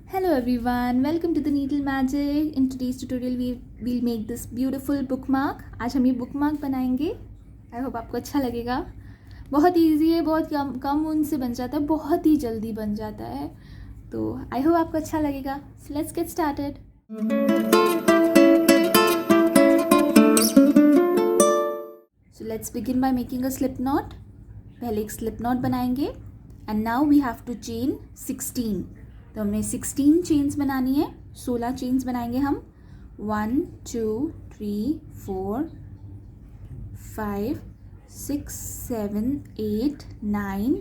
Hello everyone, welcome to the Needle Magic. In today's tutorial we'll make this beautiful bookmark. आज हम ये bookmark बनाएंगे. I hope आपको अच्छा लगेगा. बहुत easy है, बहुत कम ऊन से बन जाता है, बहुत ही जल्दी बन जाता है. तो I hope आपको अच्छा लगेगा. So let's get started. So let's begin by making a slip knot. पहले एक slip knot बनाएंगे. And now we have to chain 16. तो हमें 16 चेन्स बनानी है. 16 चेन्स बनाएंगे हम. 1 2 3 4 5 6 7 8 9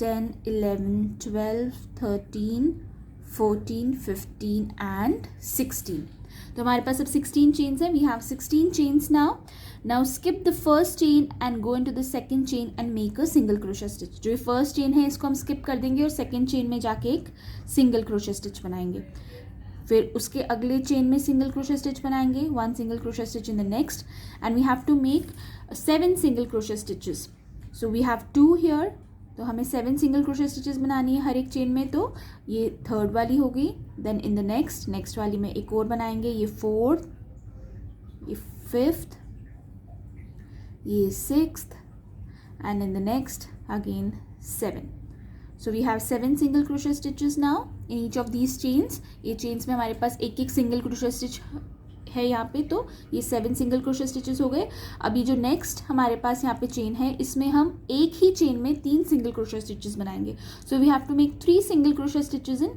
10 11 12 13 14 15 and 16. तो हमारे पास अब 16 चेन्स हैं. We have 16 chains now. Now skip the first chain and go into the second chain and make a single crochet stitch. जो ये फर्स्ट चेन है इसको हम स्किप कर देंगे और सेकंड चेन में जाके एक सिंगल क्रोशा स्टिच बनाएंगे. फिर उसके अगले चेन में सिंगल क्रोशा स्टिच बनाएंगे. 1 single crochet stitch in the next and we have to make 7 single crochet stitches. So we have 2 here. तो हमें 7 सिंगल क्रोशा स्टिचेस बनानी है हर एक चेन में. तो ये थर्ड वाली हो गई. देन इन द नेक्स्ट वाली में एक और बनाएंगे. ये फोर्थ, ये फिफ्थ, ये sixth and in the next again 7. So we have 7 single crochet stitches now in each of these chains. ये चेन्स में हमारे पास एक एक सिंगल क्रोशा स्टिच है यहाँ पे. तो ये 7 सिंगल क्रोशा स्टिचेस हो गए. अभी जो नेक्स्ट हमारे पास यहाँ पे चेन है इसमें हम एक ही चेन में 3 सिंगल क्रोशा स्टिचेस बनाएंगे. So we have to make 3 single crochet stitches in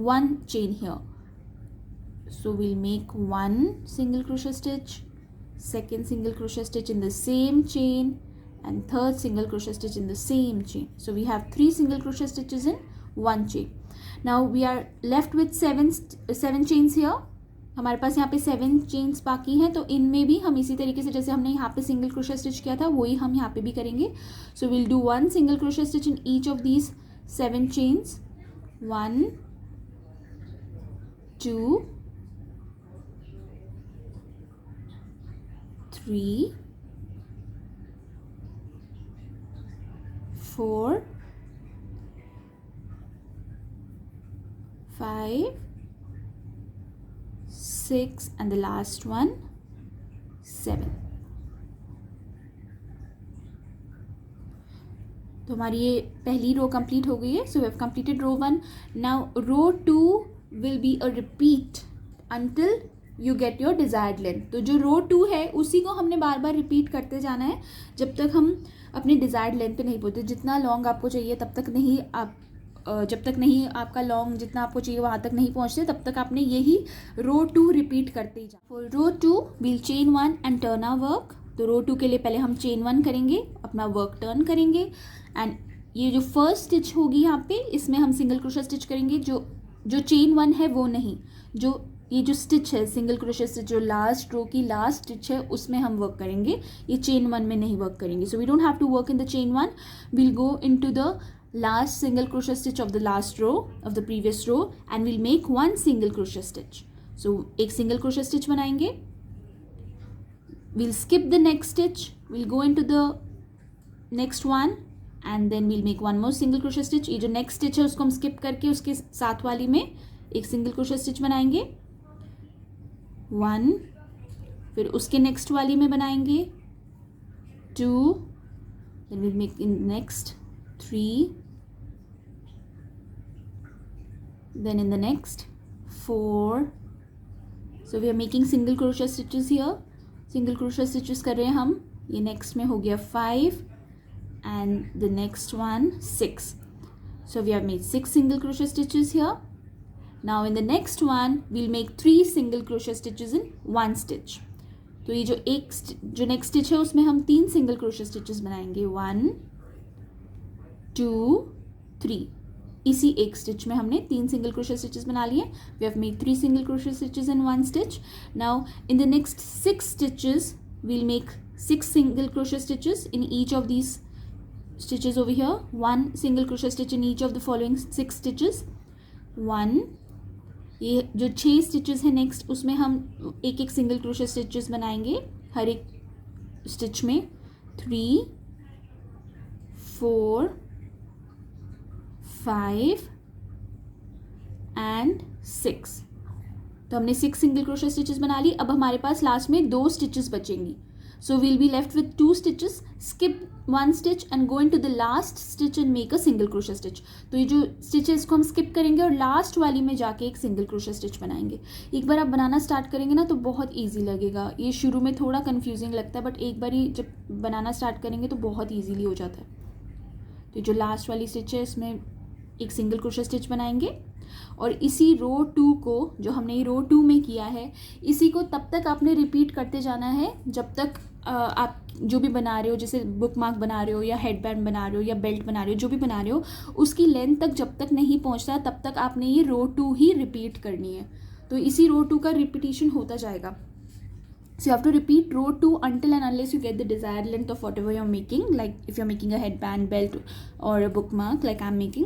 1 chain here. So we'll make 1 single crochet stitch, second single crochet stitch in the same chain and third single crochet stitch in the same chain. So we have 3 single crochet stitches in 1 chain. Now we are left with 7 chains here. हमारे पास यहाँ पे 7 chains बाकी हैं. तो इनमें भी हम इसी तरीके से जैसे हमने यहाँ पे सिंगल क्रोशा स्टिच किया था वही हम यहाँ पे भी करेंगे. So will do 1 single crochet stitch in each of these 7 chains. 1 2 3 4 5 6 and the last one 7. तो हमारी ये पहली रो कंप्लीट हो गई है. So we have completed row 1. Now row 2 will be a repeat until you get your desired length. तो जो रो 2 है उसी को हमने बार बार रिपीट करते जाना है जब तक हम अपनी डिज़ायर्ड लेंथ पे नहीं पहुँचते. जितना लॉन्ग आपको चाहिए तब तक नहीं आप जब तक नहीं आपका लॉन्ग जितना आपको चाहिए वहाँ तक नहीं पहुँचते तब तक आपने यही रो 2 रिपीट करते ही जाना. For row 2 we'll chain 1 and turn our work. तो रो 2 के लिए पहले हम चेन 1 करेंगे, अपना वर्क टर्न करेंगे एंड ये जो फर्स्ट स्टिच होगी यहाँ पे इसमें हम सिंगल क्रोशा स्टिच करेंगे. जो चेन 1 है वो नहीं, जो ये जो स्टिच है सिंगल क्रोशा स्टिच जो लास्ट रो की लास्ट स्टिच है उसमें हम वर्क करेंगे. ये चेन 1 में नहीं वर्क करेंगे. So we don't have to work in the chain 1. We'll go into the last single crochet stitch of the last row of the previous row and we'll make 1 single crochet stitch. So एक single crochet stitch बनाएंगे. We'll skip the next stitch. We'll go into the next one and then we'll make 1 more single crochet stitch. ये जो next stitch है उसको हम skip करके उसके साथ वाली में एक सिंगल क्रोशा स्टिच बनाएंगे. 1, फिर उसके नेक्स्ट वाली में बनाएंगे 2, then we'll make in next 3, then in the next 4. So we are making single crochet stitches here. Single crochet stitches कर रहे हैं हम. ये नेक्स्ट में हो गया 5 and the next one 6. So we have made 6 single crochet stitches here. Now in the next one we'll make 3 single crochet stitches in 1 stitch. तो ये जो नेक्स्ट स्टिच है उसमें हम 3 सिंगल क्रोशे स्टिचेस बनाएंगे. 1 2 3. इसी एक स्टिच में हमने 3 सिंगल क्रोशे स्टिचेस बना लिए. We have made 3 single crochet stitches in 1 stitch. Now in the next 6 stitches we'll make 6 single crochet stitches in each of these stitches over here. 1 single crochet stitch in each of the following 6 stitches. 1. ये जो 6 stitches है next उसमें हम एक एक single crochet stitches बनाएंगे हर एक stitch में. 3 4 5 एंड 6. तो हमने 6 सिंगल क्रोशे स्टिचेस बना ली. अब हमारे पास लास्ट में 2 स्टिचेस बचेंगी. So we'll be left with 2 stitches. Skip 1 stitch and go into the last stitch and make a single crochet stitch. तो ये जो स्टिचेस को हम स्किप करेंगे और लास्ट वाली में जाके एक सिंगल क्रोशे स्टिच बनाएंगे. एक बार आप बनाना स्टार्ट करेंगे ना तो बहुत ईजी लगेगा. ये शुरू में थोड़ा कन्फ्यूजिंग लगता है, बट एक बार ही जब बनाना स्टार्ट करेंगे तो बहुत ईजीली हो जाता है. तो जो लास्ट वाली स्टिच है इसमें एक सिंगल क्रोशे स्टिच बनाएंगे और इसी रो 2 को, जो हमने ये रो 2 में किया है, इसी को तब तक आपने रिपीट करते जाना है जब तक आप जो भी बना रहे हो, जैसे बुक मार्क बना रहे हो या हेडबैंड बना रहे हो या बेल्ट बना रहे हो, जो भी बना रहे हो उसकी लेंथ तक जब तक नहीं पहुंचता तब तक आपने ये रो 2 ही रिपीट करनी है. तो इसी रो 2 का रिपीटिशन होता जाएगा. So you have to repeat row 2 until and unless you get the desired length of whatever you're making, like if you're making a headband, belt or a bookmark like I'm making.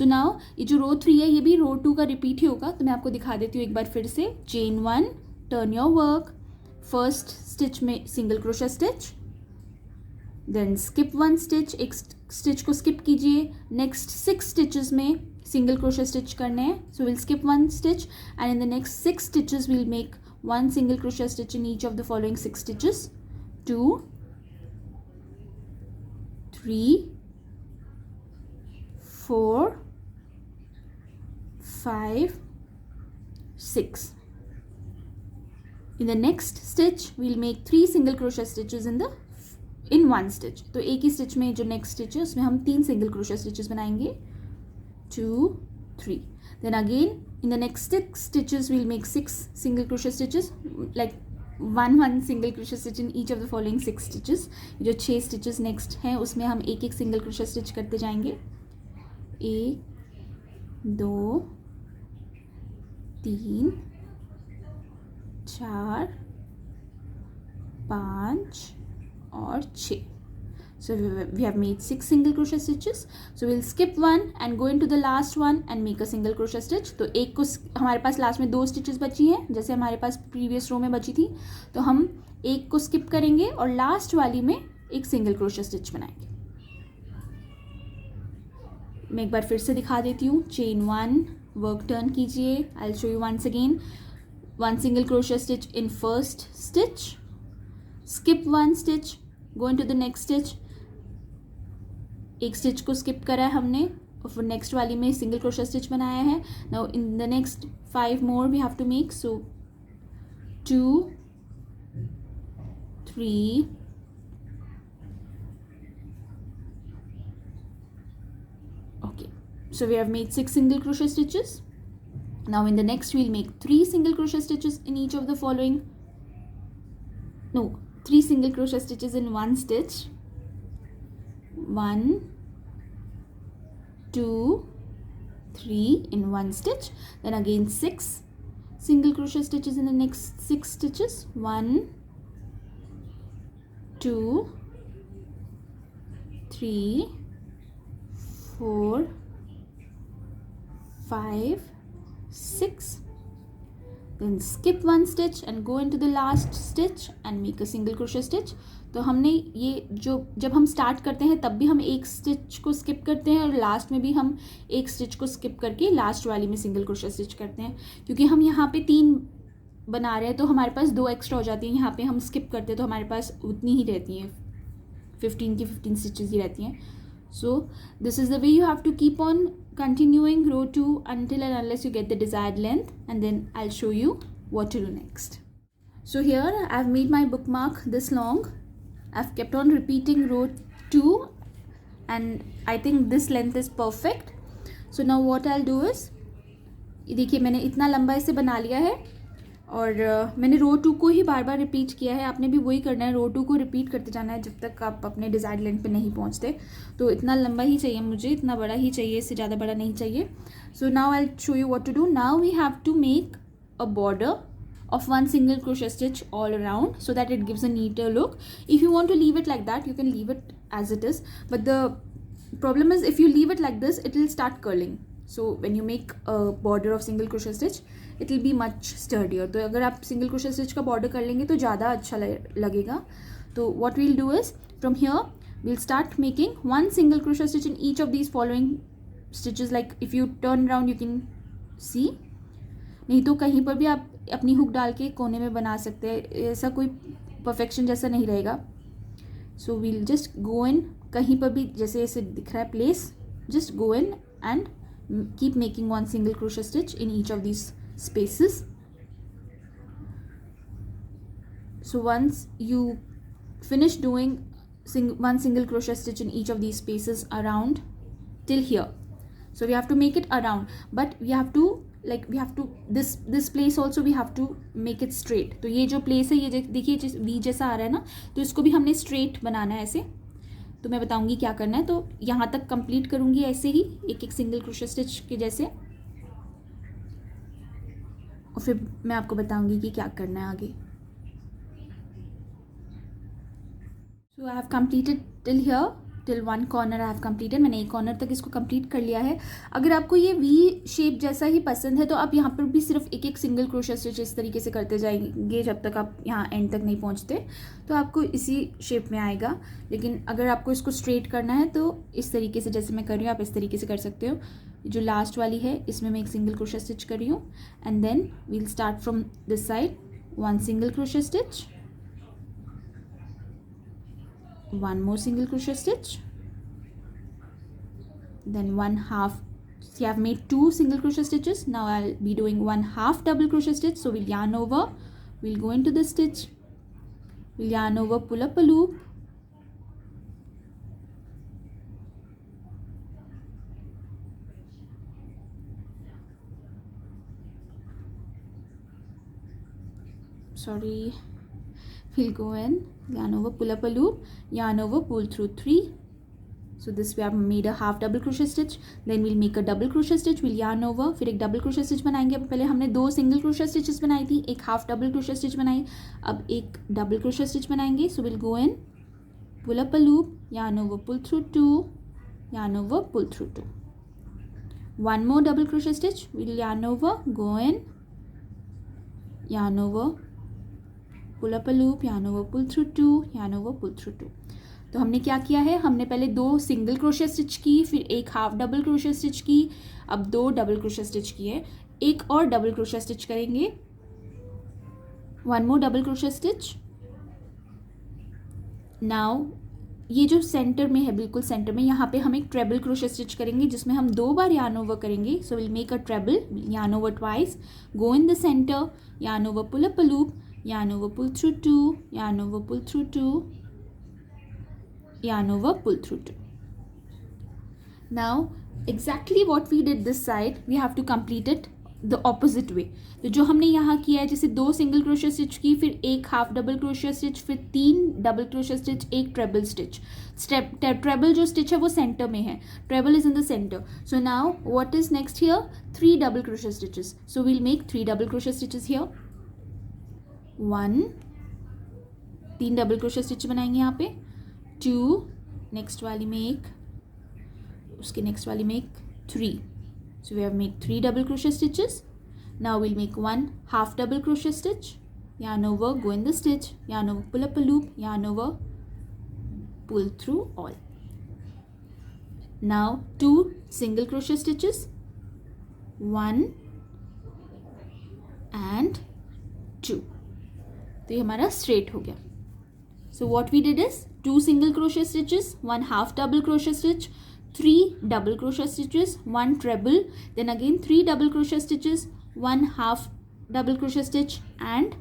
So now ये जो row 3 है ये भी row 2 का repeat ही होगा. तो मैं आपको दिखा देती हूँ एक बार फिर से. chain 1, turn your work, first stitch में single crochet stitch, then skip 1 stitch, एक stitch को skip कीजिए. next 6 stitches में single crochet stitch करने हैं. so we'll skip 1 stitch and in the next 6 stitches we'll make 1 single crochet stitch in each of the following 6 stitches. 2, 3, 4, 5, 6. In the next stitch we'll make 3 single crochet stitches in 1 stitch. तो एक ही stitch में जो next stitch है उसमें हम 3 single crochet stitches बनाएंगे. 2, 3. Then again in the next 6 stitches we'll make 6 single crochet stitches, like one single crochet stitch in each of the following 6 stitches. जो 6 stitches next हैं उसमें हम एक single crochet stitch करते जाएंगे. 1, 2, 3, 4, 5 और 6. So we have made 6 single crochet stitches. So we'll skip 1 and go into the last one and make a single crochet stitch. तो एक को हमारे पास लास्ट में 2 stitches बची हैं जैसे हमारे पास प्रीवियस रो में बची थी. तो हम एक को skip करेंगे और लास्ट वाली में एक single crochet stitch बनाएंगे. मैं एक बार फिर से दिखा देती हूँ. chain 1, work turn कीजिए. I'll show you once again. 1 single crochet stitch in first stitch, skip 1 stitch, go into the next stitch. एक स्टिच को स्किप करा है हमने और फिर नेक्स्ट वाली में सिंगल क्रोशे स्टिच बनाया है. Now in the next 5 more we have to make. So 2, 3, 'So we have made 6 single crochet stitches. Now in the next we'll make 3 single crochet stitches in each of the following. No, 3 single crochet stitches in one stitch. 1, 2, 3 in one stitch. Then again 6 single crochet stitches in the next 6 stitches. 1, 2, 3, 4, 5, 6. Then skip 1 stitch and go into the last stitch and make a single crochet stitch. तो हमने ये जो जब हम start करते हैं तब भी हम एक स्टिच को स्किप करते हैं और लास्ट में भी हम एक स्टिच को स्किप करके लास्ट वाली में सिंगल क्रोशे स्टिच करते हैं. क्योंकि हम यहाँ पे 3 बना रहे हैं तो हमारे पास 2 एक्स्ट्रा हो जाती हैं. यहाँ पे हम स्किप करते हैं तो हमारे पास उतनी ही रहती हैं, 15 की 15 स्टिचेस ही रहती हैं. So this is the way you have to keep on continuing row 2 until and unless you get the desired length, and then I'll show you what to do next. So here I've made my bookmark this long. I've kept on repeating row 2 and I think this length is perfect. So now what I'll do is, देखिए मैंने इतना लंबा इसे बना लिया है और मैंने रो 2 को ही बार बार रिपीट किया है. आपने भी वही करना है, रो 2 को रिपीट करते जाना है जब तक आप अपने डिज़ायर्ड लेंथ पे नहीं पहुंचते. तो इतना लंबा ही चाहिए मुझे, इतना बड़ा ही चाहिए, इससे ज़्यादा बड़ा नहीं चाहिए. So now I show you what to do. Now we have to make a border of 1 single crochet stitch all around so that it gives a neater look. If you want to leave it like that, you can leave it as it is, but the problem is if you leave it like this, it will start curling. So when you make a border of single crochet stitch, it will be much sturdier. तो अगर आप single crochet stitch का border कर लेंगे तो ज़्यादा अच्छा लगेगा. तो what we'll do is, from here we'll start making 1 single crochet stitch in each of these following stitches. Like if you turn around, you can see नहीं तो कहीं पर भी आप अपनी हुक डाल के कोने में बना सकते हैं, ऐसा कोई परफेक्शन जैसा नहीं रहेगा. सो वील जस्ट गो इन, कहीं पर भी जैसे ऐसे दिख रहा है place, just go in and keep making one single crochet stitch in each of these spaces. So once you finish doing one single crochet stitch in each of these spaces around till here, so we have to make it around, but we have to this place also we have to make it straight. तो ये जो place है, ये देखिए V जैसा आ रहा है ना, तो इसको भी हमने straight बनाना है ऐसे. तो मैं बताऊंगी क्या करना है. तो यहाँ तक कंप्लीट करूँगी ऐसे ही एक एक सिंगल क्रोशे स्टिच के जैसे, और फिर मैं आपको बताऊंगी कि क्या करना है आगे. So I have completed till here, till one corner I have completed. मैंने एक कॉर्नर तक इसको कंप्लीट कर लिया है. अगर आपको ये वी शेप जैसा ही पसंद है तो आप यहाँ पर भी सिर्फ एक एक सिंगल क्रोशे स्टिच इस तरीके से करते जाएंगे जब तक आप यहाँ एंड तक नहीं पहुँचते, तो आपको इसी शेप में आएगा. लेकिन अगर आपको इसको स्ट्रेट करना है तो इस तरीके से जैसे मैं कर रही हूँ आप इस तरीके से कर सकते हो. जो लास्ट वाली है इसमें मैं एक सिंगल क्रोशे स्टिच कर रही हूँ, and then we'll start from this side, one single crochet stitch, one more single crochet stitch, then one half. See, I've made two single crochet stitches. Now I'll be doing one half double crochet stitch. So we'll yarn over, we'll go into the stitch, we'll yarn over, pull up a loop, we'll go in, yarn over, pull up a loop, yarn over, pull through 3. So this we have made a half double crochet stitch. Then we'll make a double crochet stitch, we'll yarn over, फिर एक double crochet stitch बनाएंगे. पहले हमने 2 single crochet stitches बनाई थी, एक half double crochet stitch बनाई, अब एक double crochet stitch बनाएंगे. So we'll go in, pull up a loop, yarn over, pull through 2, yarn over, pull through 2. One more double crochet stitch, we'll yarn over, go in, yarn over, pull up a loop, yarn over, pull through 2, yarn over, pull through 2. तो हमने क्या किया है, हमने पहले 2 single crochet stitch की, फिर एक हाफ डबल क्रोशे स्टिच की, अब 2 डबल क्रोशे स्टिच किए, एक और डबल क्रोशे स्टिच करेंगे, one more double crochet stitch. Now ये जो सेंटर में है, बिल्कुल सेंटर में, यहाँ पे हम एक ट्रेबल क्रोशे स्टिच करेंगे जिसमें हम 2 बार yarn over करेंगे. So we'll make a treble, yarn over twice, go in the center, yarn over, pull up a loop, yarn over, pull through 2, yarn over, pull through 2, yarn over, pull through 2. Now exactly what we did this side, we have to complete it the opposite way. तो जो हमने यहाँ किया है, जैसे 2 single crochet stitch की, फिर एक हाफ डबल क्रोशे स्टिच, फिर 3 डबल क्रोशे स्टिच, एक ट्रेबल स्टिच. ट्रेबल जो स्टिच है वो सेंटर में है, treble is in the centre. So now what is next here, 3 double crochet stitches. So we'll make 3 double crochet stitches here. 1, 3 double crochet stitch बनाएंगे यहाँ पे, 2, next वाली में एक, उसके नेक्स्ट वाली में एक, 3. So we have made 3 double crochet stitches. Now we'll make 1 half double crochet stitch, yarn over, go in the stitch, yarn over, pull up a loop, yarn over, pull through all. Now 2 single crochet stitches, 1 and 2. तो ये हमारा straight हो गया. So what we did is 2 single crochet stitches, 1 half double crochet stitch, 3 double crochet stitches, 1 treble, then again 3 double crochet stitches, 1 half double crochet stitch and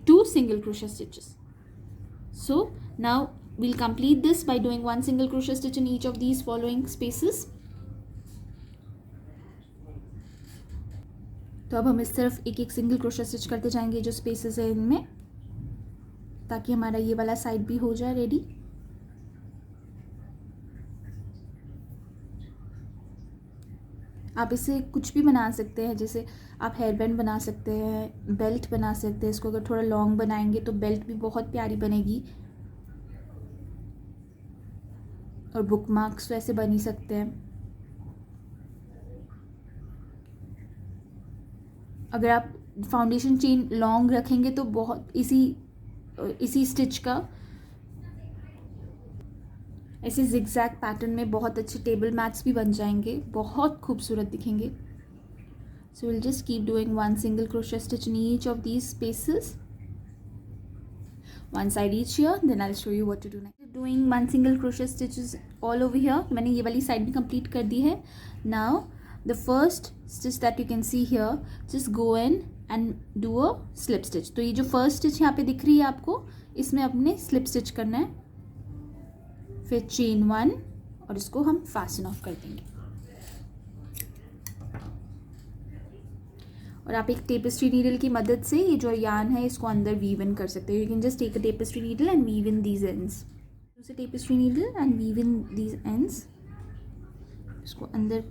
2 single crochet stitches. So now we'll complete this by doing 1 single crochet stitch in each of these following spaces. तो अब हम इस तरफ एक एक single crochet stitch करते जाएंगे जो स्पेसेस है इनमें, ताकि हमारा ये वाला साइड भी हो जाए रेडी. आप इसे कुछ भी बना सकते हैं, जैसे आप हेयर बैंड बना सकते हैं, बेल्ट बना सकते हैं. इसको अगर थोड़ा लॉन्ग बनाएंगे तो बेल्ट भी बहुत प्यारी बनेगी, और बुक मार्क्स तो ऐसे बन ही सकते हैं. अगर आप फाउंडेशन चेन लॉन्ग रखेंगे तो बहुत इसी स्टिच का ऐसे जिगजैग पैटर्न में बहुत अच्छे टेबल मैट्स भी बन जाएंगे, बहुत खूबसूरत दिखेंगे. So we'll just keep doing one single crochet stitch in each of these spaces, one side each here, then I'll show you what to do next. Doing one single crochet stitches all over here. मैंने ये वाली side भी complete कर दी है. Now the first stitch that you can see here, just go in and do a slip stitch. तो ये जो first stitch यहाँ पे दिख रही है आपको, इसमें अपने slip stitch करना है, फिर chain 1 और इसको हम fasten off कर देंगे. और आप एक टेपेस्ट्री नीडल की मदद से ये जो यार्न है इसको अंदर वीव इन कर सकते हो. You can just take a tapestry needle and weave in these ends. Use a tapestry needle and weave in these ends. इसको अंदर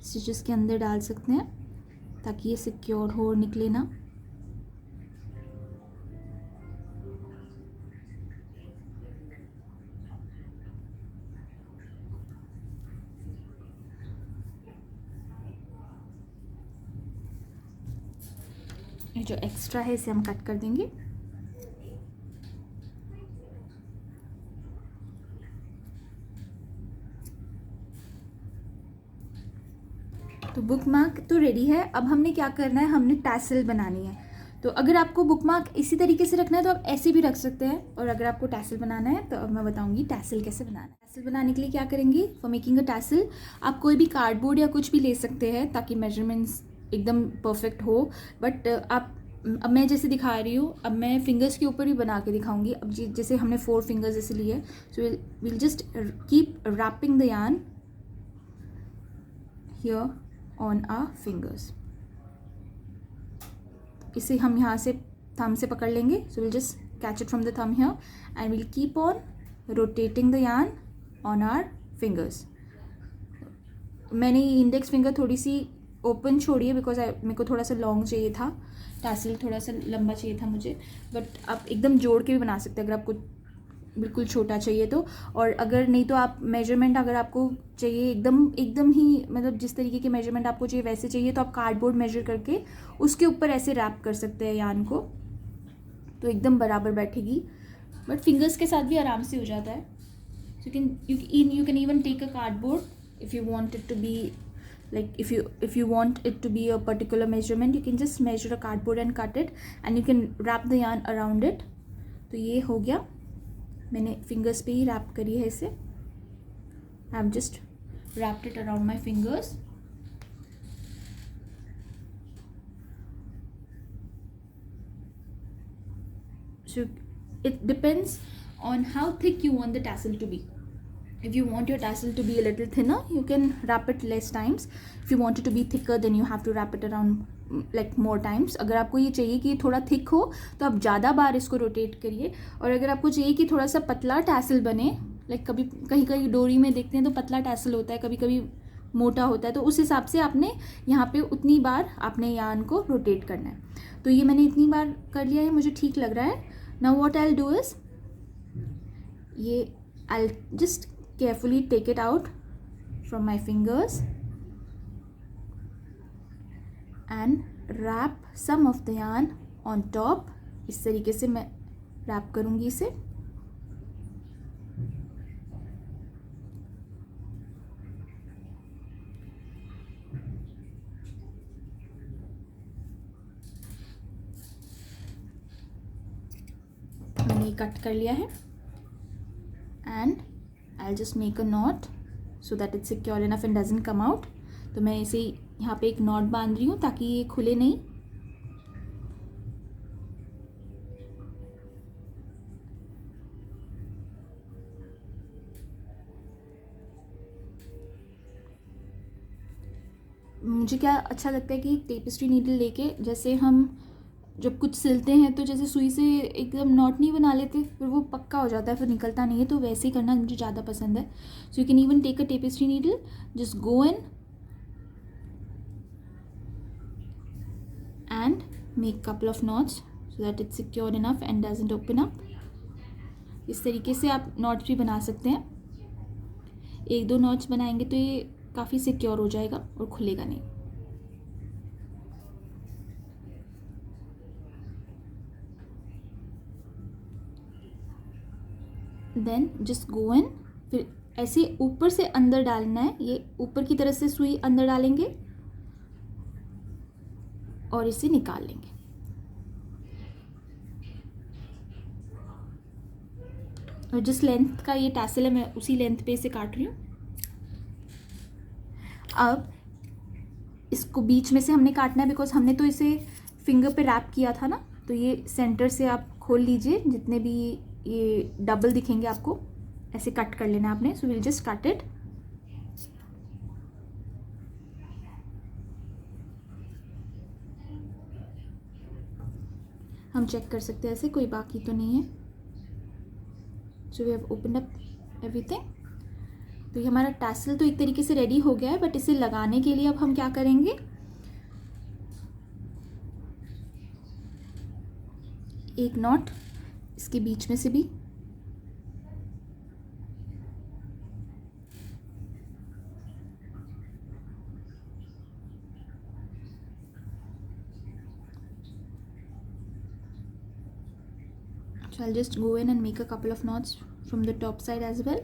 स्टिचेस के अंदर डाल सकते हैं ताकि ये सिक्योर हो और निकले ना. ये जो एक्स्ट्रा है इसे हम कट कर देंगे. तो बुक मार्क तो रेडी है. अब हमने क्या करना है, हमने टैसल बनानी है. तो अगर आपको बुक मार्क इसी तरीके से रखना है तो आप ऐसे भी रख सकते हैं, और अगर आपको टैसल बनाना है तो अब मैं बताऊंगी टैसल कैसे बनाना है. टैसल बनाने के लिए क्या करेंगे, फॉर मेकिंग अ टैसल आप कोई भी कार्डबोर्ड या कुछ भी ले सकते हैं ताकि मेजरमेंट्स एकदम परफेक्ट हो. बट अब मैं जैसे दिखा रही हूँ, अब मैं फिंगर्स के ऊपर भी बना के दिखाऊंगी. अब जैसे हमने 4 फिंगर्स जैसे लिए, so we'll just keep wrapping the yarn here on our fingers. इसे हम यहाँ से थंब से पकड़ लेंगे. So we'll just catch it from the thumb here and we'll keep on rotating the yarn on our fingers. मैंने ये index finger थोड़ी सी ओपन छोड़ी है बिकॉज मेरे को थोड़ा सा लॉन्ग चाहिए था, टैसल थोड़ा सा लंबा चाहिए था मुझे. बट आप एकदम जोड़ के भी बना सकते हैं अगर आपको बिल्कुल छोटा चाहिए तो. और अगर नहीं तो आप मेजरमेंट अगर आपको चाहिए एकदम ही मतलब जिस तरीके के मेजरमेंट आपको चाहिए वैसे चाहिए तो आप कार्डबोर्ड मेजर करके उसके ऊपर ऐसे रैप कर सकते हैं यार्न को, तो एकदम बराबर बैठेगी. बट फिंगर्स के साथ भी आराम से हो जाता है. So you can even take a cardboard if you want it to be like if you want it to be a particular measurement, you can just measure a cardboard and cut it and you can wrap the yarn around it. तो ये हो गया, मैंने fingers पे ही rap करी है इसे. I have just wrapped it around my fingers. So it depends on how thick you want the tassel to be. If you want your tassel to be a little thinner, you can wrap it less times. If you want it to be thicker, then you have to wrap it around like more times. अगर आपको ये चाहिए कि थोड़ा thick हो तो आप ज़्यादा बार इसको रोटेट करिए. और अगर आपको चाहिए कि थोड़ा सा पतला टैसल बने, लाइक कभी कहीं डोरी में देखते हैं तो पतला टैसल होता है, कभी कभी मोटा होता है, तो उस हिसाब से आपने यहाँ पे उतनी बार आपने यार्न को रोटेट करना है. तो ये मैंने इतनी बार कर लिया है, मुझे ठीक लग रहा है. Now what I will do is, ये I will just carefully take it out from my fingers and wrap some of the yarn on top. इस तरीके से मैं wrap करूँगी इसे. मैंने ये कट कर लिया है and I'll just make a knot so that it's secure enough and doesn't come out. तो मैं इसे यहाँ पे एक knot बांध रही हूँ ताकि ये खुले नहीं. मुझे क्या अच्छा लगता है कि टेपेस्ट्री नीडल लेके जैसे हम जब कुछ सिलते हैं तो जैसे सुई से एकदम नॉट नहीं बना लेते, फिर वो पक्का हो जाता है, फिर निकलता नहीं है, तो वैसे ही करना मुझे ज़्यादा पसंद है. So you can even take a tapestry needle, just go in and make couple of knots so that it's secure enough and doesn't open up. इस तरीके से आप नॉट्स भी बना सकते हैं. 1-2 नॉट्स बनाएंगे तो ये काफ़ी सिक्योर हो जाएगा और खुलेगा नहीं. देन जस्ट गो इन, फिर ऐसे ऊपर से अंदर डालना है. ये ऊपर की तरफ से सुई अंदर डालेंगे और इसे निकाल लेंगे। और जिस लेंथ का ये टैसल है मैं उसी लेंथ पे इसे काट रही हूँ। अब इसको बीच में से हमने काटना है बिकॉज हमने तो इसे फिंगर पे रैप किया था ना, तो ये सेंटर से आप खोल लीजिए, जितने भी ये डबल दिखेंगे आपको ऐसे कट कर लेना आपने। So we'll just cut it. हम चेक कर सकते हैं ऐसे कोई बाकी तो नहीं है। So we have open up everything. तो ये हमारा टैसल तो एक तरीके से रेडी हो गया है, बट इसे लगाने के लिए अब हम क्या करेंगे, एक नॉट इसके बीच में से भी, so I'll just go in and make a couple of knots from the top side as well.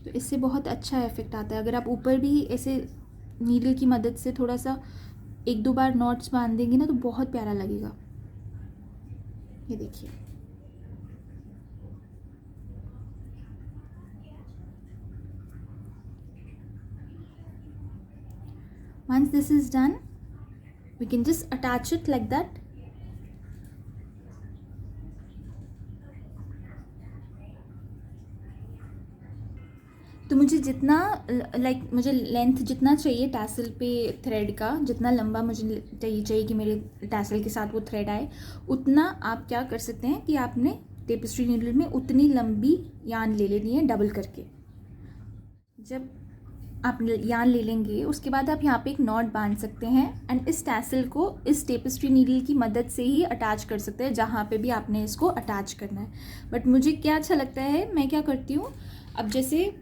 तो इससे बहुत अच्छा इफेक्ट आता है। अगर आप ऊपर भी ऐसे नीडल की मदद से थोड़ा सा एक दो बार नॉट्स बांध देंगे ना तो बहुत प्यारा लगेगा। ये देखिए, once this is done we can just attach it like that. तो मुझे जितना मुझे लेंथ जितना चाहिए टैसल पे थ्रेड का, जितना लंबा मुझे चाहिए कि मेरे टैसल के साथ वो थ्रेड आए, उतना आप क्या कर सकते हैं कि आपने टेपेस्ट्री नीडल में उतनी लंबी यान ले लेनी है डबल करके। जब आप यान ले लेंगे उसके बाद आप यहाँ पे एक नॉट बांध सकते हैं एंड इस टैसल को इस टेपेस्ट्री नीडल की मदद से ही अटैच कर सकते हैं जहाँ पे भी आपने इसको अटैच करना है। बट मुझे क्या अच्छा लगता है, मैं क्या करती हूँ, अब जैसे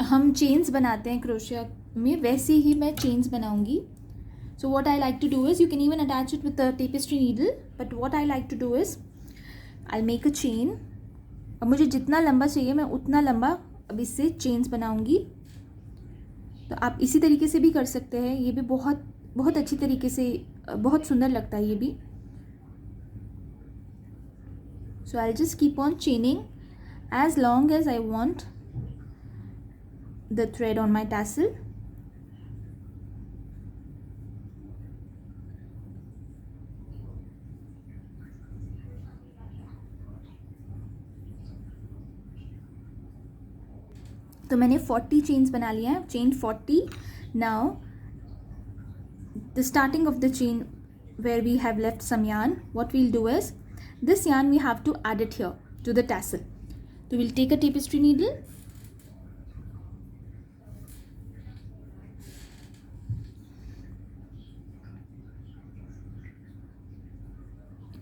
हम चेन्स बनाते हैं क्रोशिया में वैसे ही मैं चेन्स बनाऊंगी। So what I like to do is, you can even attach it with the tapestry needle, but what I like to do is I make a chain. अब मुझे जितना लंबा चाहिए मैं उतना लंबा अब इससे चेन्स बनाऊंगी। तो आप इसी तरीके से भी कर सकते हैं, ये भी बहुत बहुत अच्छी तरीके से बहुत सुंदर लगता है ये भी। So I just keep on chaining as long as I want the thread on my tassel. तो मैंने 40 चेन्स बना लिया है, chain 40. Now the starting of the chain where we have left some yarn, what we'll do is this yarn we have to add it here to the tassel. So we'll take a tapestry needle,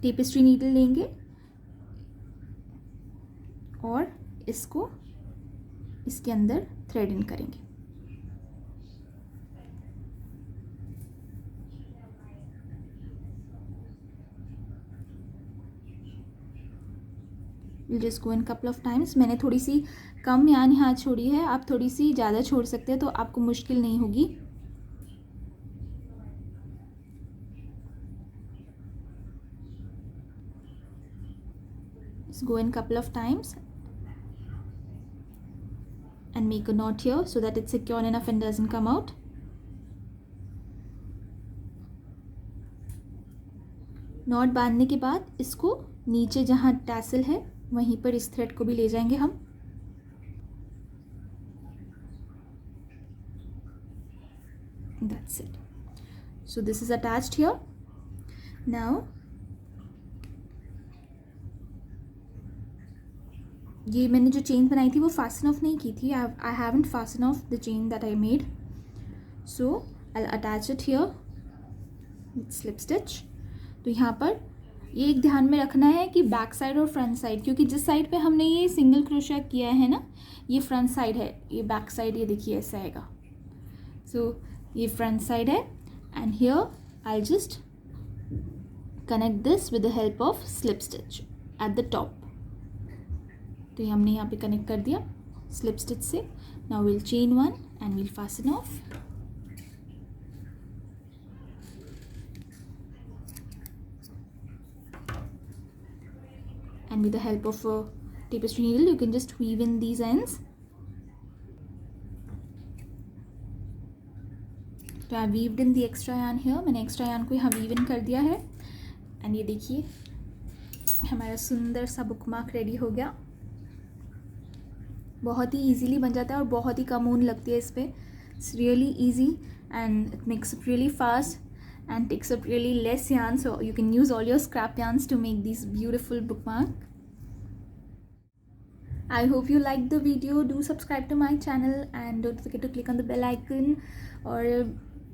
tapestry needle लेंगे और इसको इसके अंदर thread इन करेंगे। Will just go in couple of times. मैंने थोड़ी सी कम यान यहाँ छोड़ी है, आप थोड़ी सी ज़्यादा छोड़ सकते हैं तो आपको मुश्किल नहीं होगी। Go in couple of times and make a knot here so that it's secure enough and doesn't come out. Not बांधने के बाद इसको नीचे जहाँ टैसल है वहीं पर इस थ्रेड को भी ले जाएंगे हम। That's it. So this is attached here. Now ये मैंने जो चेन बनाई थी वो फास्टन ऑफ नहीं की थी, I haven't fasten of the chain that I made, so I attach it here with slip stitch. तो यहाँ पर ये एक ध्यान में रखना है कि बैक साइड और फ्रंट साइड, क्योंकि जिस साइड पे हमने ये सिंगल क्रोशिया किया है ना ये फ्रंट साइड है, ये बैक साइड ये देखिए ऐसा आएगा। सो ये फ्रंट साइड है and here I just connect this with the help of slip stitch at the top. तो ये हमने यहाँ पे कनेक्ट कर दिया स्लिप स्टिच से। Now will chain one and will fasten of. and with the help of a tapestry needle you can just weave in these ends. तो आई weaved इन दी extra यान हियर, मैंने एक्स्ट्रा यान को यहाँ वीव इन कर दिया है एंड ये देखिए हमारा सुंदर सा बुक मार्क रेडी हो गया. बहुत ही ईजीली बन जाता है और बहुत ही कम ऊन लगती है इस पर. It's really easy and it makes it really fast and takes up really less yarn, so you can use all your scrap yarns to make these beautiful bookmark. I hope you liked the video. Do subscribe to my channel and don't forget to click on the bell icon. और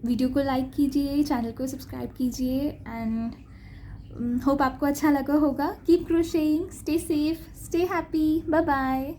video को like कीजिए, channel को subscribe कीजिए and hope आपको अच्छा लगा होगा. Keep crocheting, stay safe, stay happy, bye bye.